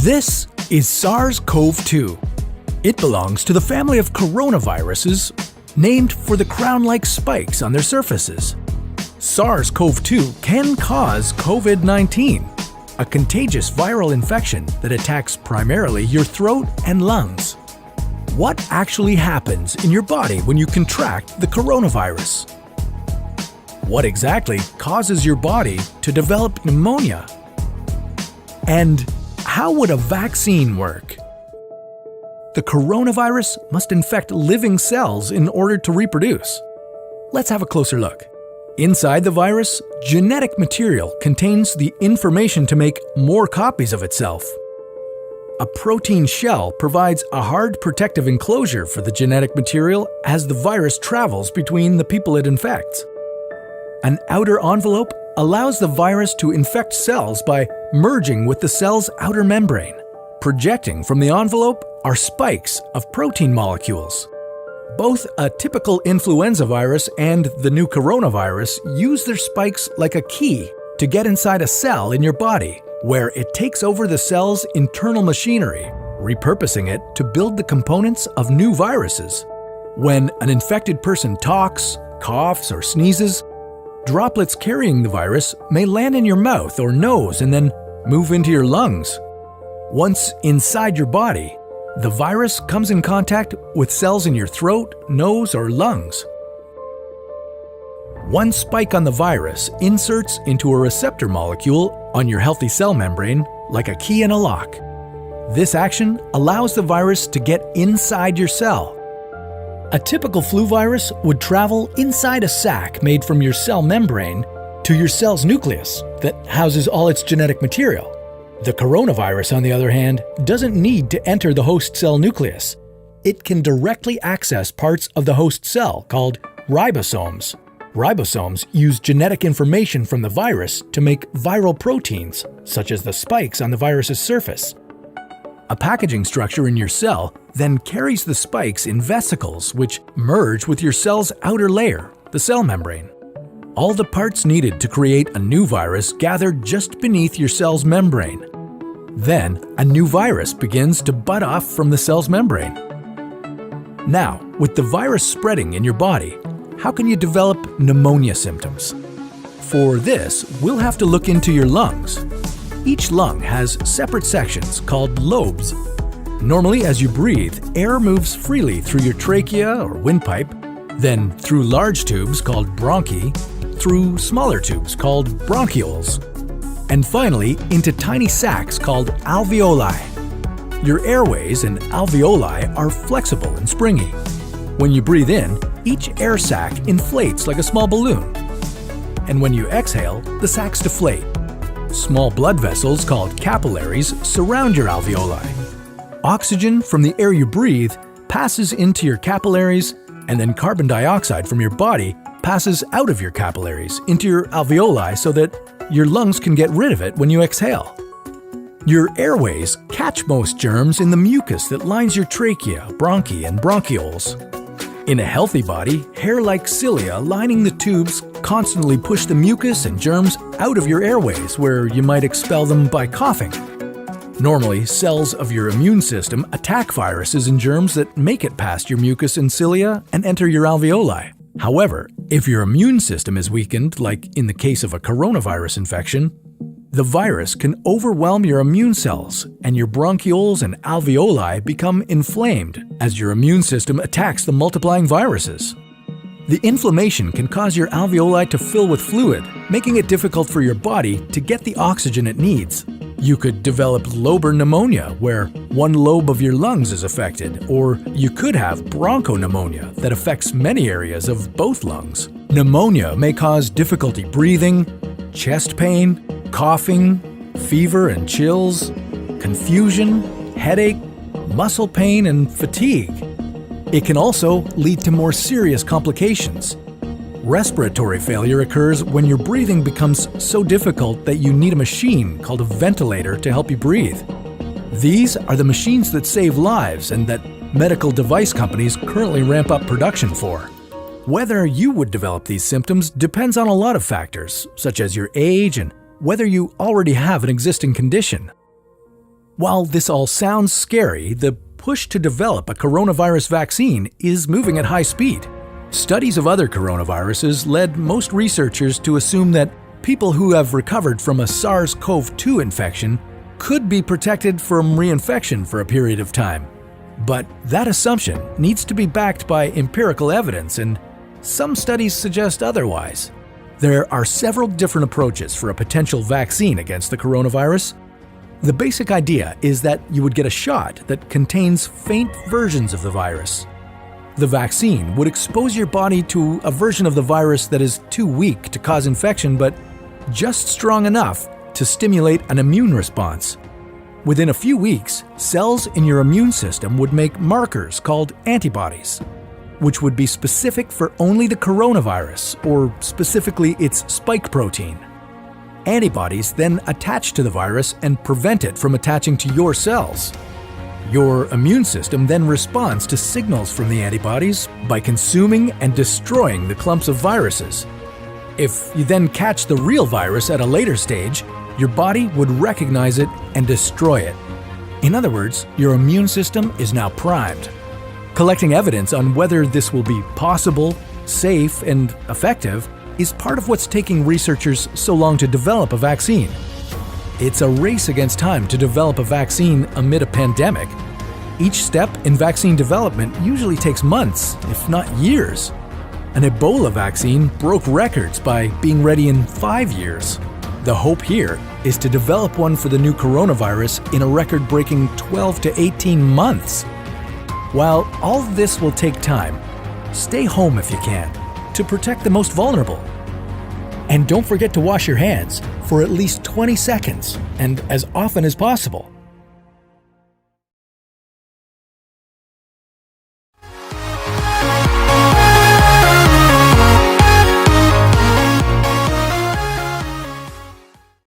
This is SARS-CoV-2. It belongs to the family of coronaviruses named for the crown-like spikes on their surfaces. SARS-CoV-2 can cause COVID-19, a contagious viral infection that attacks primarily your throat and lungs. What actually happens in your body when you contract the coronavirus? What exactly causes your body to develop pneumonia? And how would a vaccine work? The coronavirus must infect living cells in order to reproduce. Let's have a closer look. Inside the virus, genetic material contains the information to make more copies of itself. A protein shell provides a hard protective enclosure for the genetic material as the virus travels between the people it infects. An outer envelope allows the virus to infect cells by merging with the cell's outer membrane. Projecting from the envelope are spikes of protein molecules. Both a typical influenza virus and the new coronavirus use their spikes like a key to get inside a cell in your body, where it takes over the cell's internal machinery, repurposing it to build the components of new viruses. When an infected person talks, coughs, or sneezes, droplets carrying the virus may land in your mouth or nose and then move into your lungs. Once inside your body, the virus comes in contact with cells in your throat, nose, or lungs. One spike on the virus inserts into a receptor molecule on your healthy cell membrane like a key in a lock. This action allows the virus to get inside your cell. A typical flu virus would travel inside a sac made from your cell membrane to your cell's nucleus that houses all its genetic material. The coronavirus, on the other hand, doesn't need to enter the host cell nucleus. It can directly access parts of the host cell called ribosomes. Ribosomes use genetic information from the virus to make viral proteins, such as the spikes on the virus's surface. A packaging structure in your cell then carries the spikes in vesicles which merge with your cell's outer layer, the cell membrane. All the parts needed to create a new virus gather just beneath your cell's membrane. Then, a new virus begins to bud off from the cell's membrane. Now, with the virus spreading in your body, how can you develop pneumonia symptoms? For this, we'll have to look into your lungs. Each lung has separate sections called lobes. Normally, as you breathe, air moves freely through your trachea or windpipe, then through large tubes called bronchi, through smaller tubes called bronchioles, and finally into tiny sacs called alveoli. Your airways and alveoli are flexible and springy. When you breathe in, each air sac inflates like a small balloon. And when you exhale, the sacs deflate. Small blood vessels called capillaries surround your alveoli. Oxygen from the air you breathe passes into your capillaries, and then carbon dioxide from your body passes out of your capillaries into your alveoli so that your lungs can get rid of it when you exhale. Your airways catch most germs in the mucus that lines your trachea, bronchi, and bronchioles. In a healthy body, hair-like cilia lining the tubes constantly push the mucus and germs out of your airways, where you might expel them by coughing. Normally, cells of your immune system attack viruses and germs that make it past your mucus and cilia and enter your alveoli. However, if your immune system is weakened, like in the case of a coronavirus infection, the virus can overwhelm your immune cells, and your bronchioles and alveoli become inflamed as your immune system attacks the multiplying viruses. The inflammation can cause your alveoli to fill with fluid, making it difficult for your body to get the oxygen it needs. You could develop lobar pneumonia, where one lobe of your lungs is affected, or you could have bronchopneumonia that affects many areas of both lungs. Pneumonia may cause difficulty breathing, chest pain, coughing, fever and chills, confusion, headache, muscle pain, and fatigue. It can also lead to more serious complications. Respiratory failure occurs when your breathing becomes so difficult that you need a machine called a ventilator to help you breathe. These are the machines that save lives and that medical device companies currently ramp up production for. Whether you would develop these symptoms depends on a lot of factors, such as your age and whether you already have an existing condition. While this all sounds scary, the push to develop a coronavirus vaccine is moving at high speed. Studies of other coronaviruses led most researchers to assume that people who have recovered from a SARS-CoV-2 infection could be protected from reinfection for a period of time. But that assumption needs to be backed by empirical evidence, and some studies suggest otherwise. There are several different approaches for a potential vaccine against the coronavirus. The basic idea is that you would get a shot that contains faint versions of the virus. The vaccine would expose your body to a version of the virus that is too weak to cause infection, but just strong enough to stimulate an immune response. Within a few weeks, cells in your immune system would make markers called antibodies, which would be specific for only the coronavirus, or specifically its spike protein. Antibodies then attach to the virus and prevent it from attaching to your cells. Your immune system then responds to signals from the antibodies by consuming and destroying the clumps of viruses. If you then catch the real virus at a later stage, your body would recognize it and destroy it. In other words, your immune system is now primed. Collecting evidence on whether this will be possible, safe, and effective is part of what's taking researchers so long to develop a vaccine. It's a race against time to develop a vaccine amid a pandemic. Each step in vaccine development usually takes months, if not years. An Ebola vaccine broke records by being ready in 5 years. The hope here is to develop one for the new coronavirus in a record-breaking 12 to 18 months. While all this will take time, stay home if you can, to protect the most vulnerable. And don't forget to wash your hands for at least 20 seconds and as often as possible.